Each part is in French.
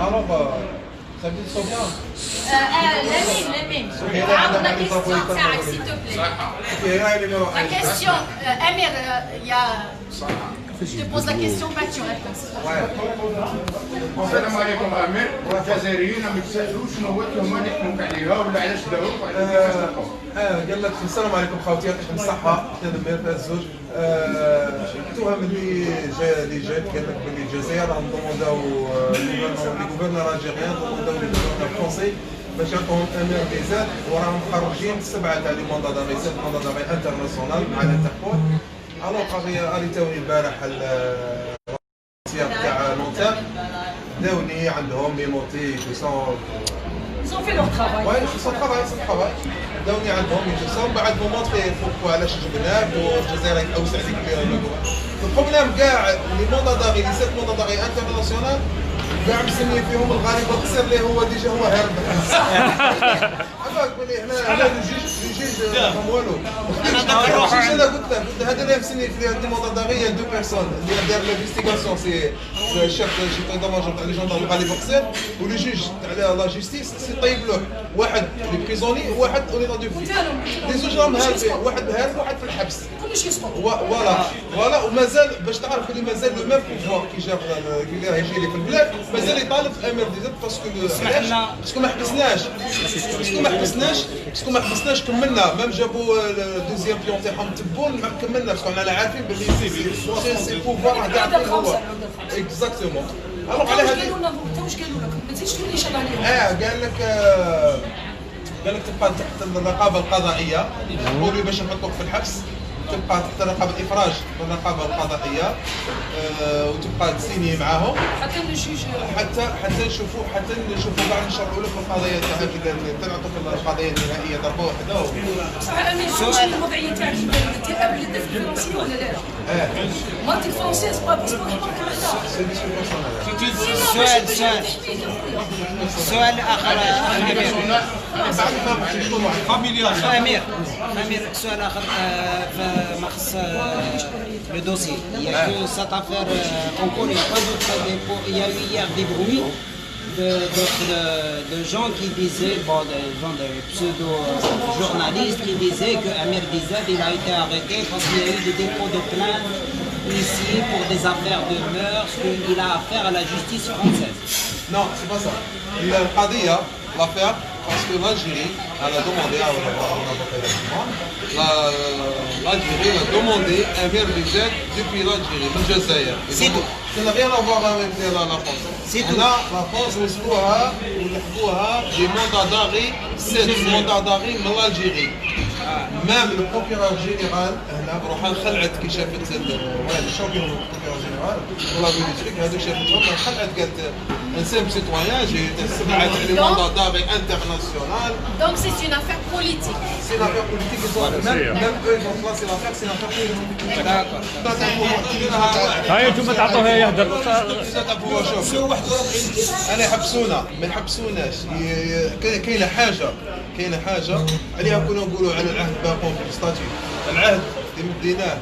Alors, ça dit trop bien. La question, s'il te plaît. La question, Amir, il y a... Je te pose la question, pas tu réponds. السلام عليكم امير الجزائريين ما تسالوش شنو هو التهمه اللي حكموك عليها ولا علاش داوك قال لك السلام عليكم خوتي يعطيكم الصحة أستاذ أمير في الزوج. التهم اللي جات قال لك بلي الجزائر راهم دومونداو لي غوفرنور الجيريان دومونداو لي غوفرنور فرونسي باش يعطوهم امير فيزات وراهم مخرجين 7 تاع لي موندا دافي 7 موندا دافي انترناسيونال مع الانتربول. الوغ اريتوني البارح السياق تاع نونتير داوني عندهم ميموتي Ils ont fait leur travail. Ouais, c'est son travail. داوني عندهم يجلسوا بعد مونطري فوق علاش جبناه والجزائر اوسع ديك البروبليم كاع لي مونداداري لي سيت مونداداري انترناسيونال كاع مسميين فيهم الغالي بقصير اللي هو ديجا هو هارب. عفاك بلي هنا الجيج فهم والو. انا قلت له هذا اللي مسمي في لي مونداداري دو بيرسون اللي دار لانفستيغاسيون سي الشيف جي طوماجور تاع لي جوندار الغالي بقصير ولي جيج تاع لا جيستيس سي طيب له واحد لي بريزوني وواحد اونيطا دو في لي زوج راهم هاربين واحد هارب وواحد في الحبس. كلش يسقط. فوالا ومازال باش تعرف اللي مازال لو ميم بوفوار كي جاب كي راه يجي لي في البلاد مازال يطالب في امير ديزات باسكو ما حبسناش كملنا ميم جابوا الدوزيام بيون تاعهم تبون كملنا باسكو حنا عارفين باللي سي بوفوار تاع هو اكزاكتومون. الوغ على هذه واش قالوا لك؟ ما تزيدش تقول لي شغل عليهم. قال لك تبقى تحت الرقابه القضائيه يقولوا باش نحطوك في الحبس تبقى تحت رقابه الافراج من الرقابه القضائيه وتبقى تسيني معاهم حتى الجيج حتى نشوفوا بعد نشرحوا لك القضايا تاعها كي نعطوك القضايا النهائيه ضربه وحده. صح انا شنو الوضعيه تاعك انت قبل الدفع الفرنسي ولا لا؟ مرتي فرونسيز با باسبور سؤال آخر أمير سؤال آخر ما خص le dossier. Il n'y a que cette affaire en cours, il n'y a pas d'autres dépôts. Il y a eu hier des bruits de gens qui disaient, des pseudo-journalistes qui disaient que Amir Dizad il a été arrêté parce qu'il y a eu des dépôts de plainte ici pour des affaires de mœurs, qu'il a affaire à la justice française. Non, c'est pas ça. L'affaire, parce que l'Algérie, elle a demandé, l'Algérie a demandé Amir Dizad depuis l'Algérie, من الجزائر. Ça n'a rien à voir avec la France. هنا la France وصلوها ولحقوها دي موندات داري 7 موندات داري من الجيري. مام البروكيرور جينيرال هنا روحها خلعت كي شافت الشامبيون البروكيرور جينيرال ولا بيليتريك هذوك شافتهم خلعت قالت انسان سيتويان جي سمعت على موندات داري انترناسيونال. Donc c'est une affaire politique. C'est une affaire politique même eux ils vont classer l'affaire c'est une affaire politique. D'accord. هاي انتم تعطوها يهدر. انا يحبسونا ما يحبسوناش كاينه حاجه عليها كنا نقولوا على العهد باقون في الستاتيو العهد اللي مديناه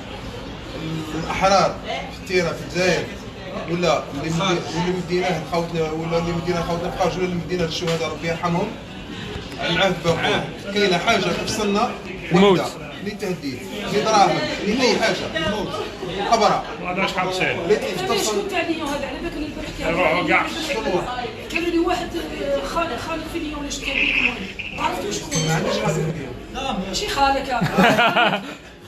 الاحرار في التيره في الجزائر ولا اللي مديناه خوتنا ولا اللي مديناه خوتنا القاج ولا اللي مديناه الشهداء ربي يرحمهم العهد باقون كاينه حاجه تفصلنا الموت للتهديد لدراهم لاي حاجه الموت خبره هذا شحال سهل شكون تاع ليون هذا على بالك البارح روحوا كاع قالوا لي واحد خالد في ليون اللي شكا بيك عرفتوا شكون؟ ما عنديش خالد ماشي خالك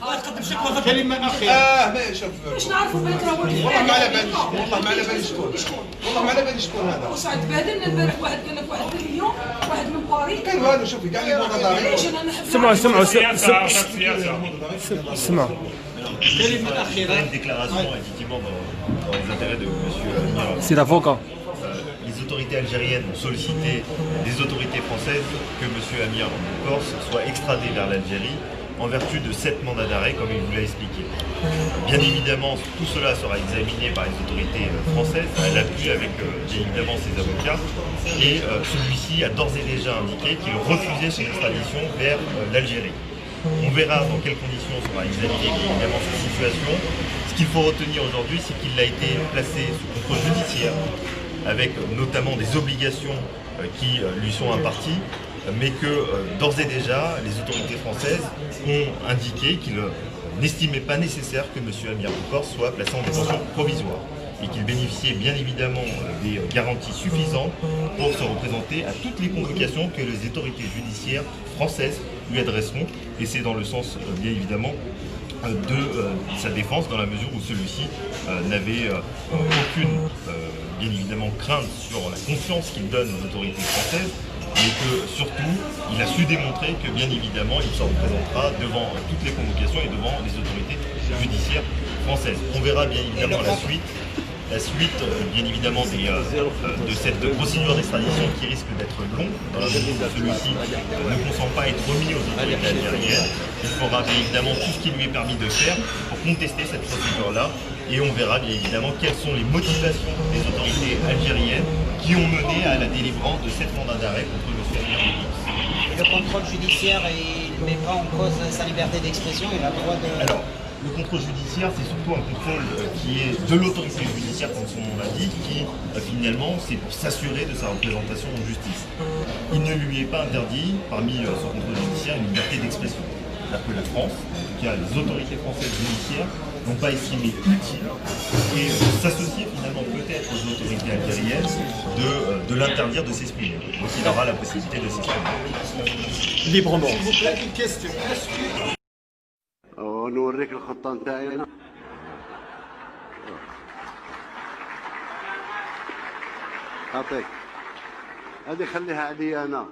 خالد قدم شكوى كلمة أخيرة. ما شوف باش نعرفوا بالك راه والله ما على بالي شكون والله ما على بالي شكون هذا. وسعد بهدلنا البارح واحد قال لك واحد من ليون واحد من باريس. كاين والو شوفي كاع لي مونداداري سمعوا Une déclaration effectivement dans les intérêts de M. Amir. C'est l'avocat. Les autorités algériennes ont sollicité les autorités françaises que M. Amir Corse soit extradé vers l'Algérie en vertu de 7 mandats d'arrêt comme il vous l'a expliqué. Bien évidemment, tout cela sera examiné par les autorités françaises à l'appui avec bien évidemment ses avocats et celui-ci a d'ores et déjà indiqué qu'il refusait son extradition vers l'Algérie. On verra dans quelles conditions sera examinée évidemment cette situation. Ce qu'il faut retenir aujourd'hui, c'est qu'il a été placé sous contrôle judiciaire avec notamment des obligations qui lui sont imparties, mais que d'ores et déjà, les autorités françaises ont indiqué qu'ils n'estimaient pas nécessaire que M. Amir Bokor soit placé en détention provisoire et qu'il bénéficiait bien évidemment des garanties suffisantes pour se représenter à toutes les convocations que les autorités judiciaires françaises lui adresseront. Et c'est dans le sens, bien évidemment, de sa défense, dans la mesure où celui-ci n'avait aucune, bien évidemment, crainte sur la confiance qu'il donne aux autorités françaises, mais que surtout, il a su démontrer que, bien évidemment, il se représentera devant toutes les convocations et devant les autorités judiciaires françaises. On verra bien évidemment la suite, bien évidemment, de cette procédure d'extradition qui risque d'être longue, dans la mesure où celui-ci ne consent pas à être remis aux autorités algériennes. Il fera bien évidemment tout ce qui lui est permis de faire pour contester cette procédure-là, et on verra bien évidemment quelles sont les motivations des autorités algériennes qui ont mené à la délivrance de 7 mandats d'arrêt contre M. Amir Bokor. Le contrôle judiciaire, il ne met pas en cause sa liberté d'expression, il a le droit de... Alors, le contrôle judiciaire, c'est surtout un contrôle qui est de l'autorité judiciaire, comme son nom l'indique, qui finalement, c'est pour s'assurer de sa représentation en justice. Il ne lui est pas interdit, parmi ce contrôle judiciaire, une liberté d'expression. C'est-à-dire que la France, en tout cas les autorités françaises judiciaires, n'ont pas estimé utile et s'associer finalement peut-être aux autorités algériennes de l'interdire de s'exprimer. Donc il aura la possibilité de s'exprimer. Librement. S'il vous plaît, une question. نوريك الخطة نتاعنا. أعطيك هذه خليها علي أنا.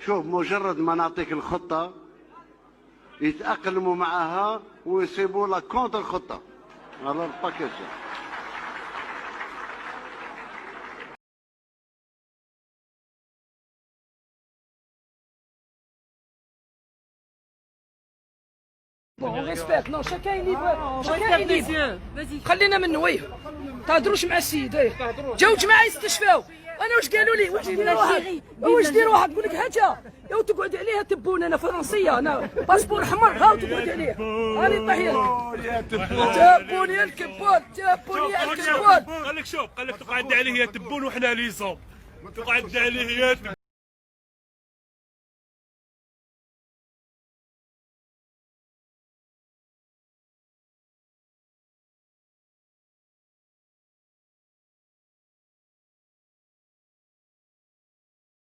شوف مجرد ما نعطيك الخطة يتأقلموا معها ويصيبوا لك كونتر الخطة على الباكيج. Bon, on respecte, non, chacun est libre. Chacun est libre. خلينا منه ويه. تهضروش مع السيد ايه. جاوج معايا يستشفاو. انا واش قالوا لي؟ واش دير روحك؟ واش دير روحك؟ نقول لك هاتها. يا تقعد عليها تبون انا فرنسيه انا باسبور احمر ها وتقعد عليه. راني طايح لك. تبوني الكبون تبوني الكبون. قال لك شوف قال لك تقعد عليه يا تبون وحنا ليزون. تقعد عليه يا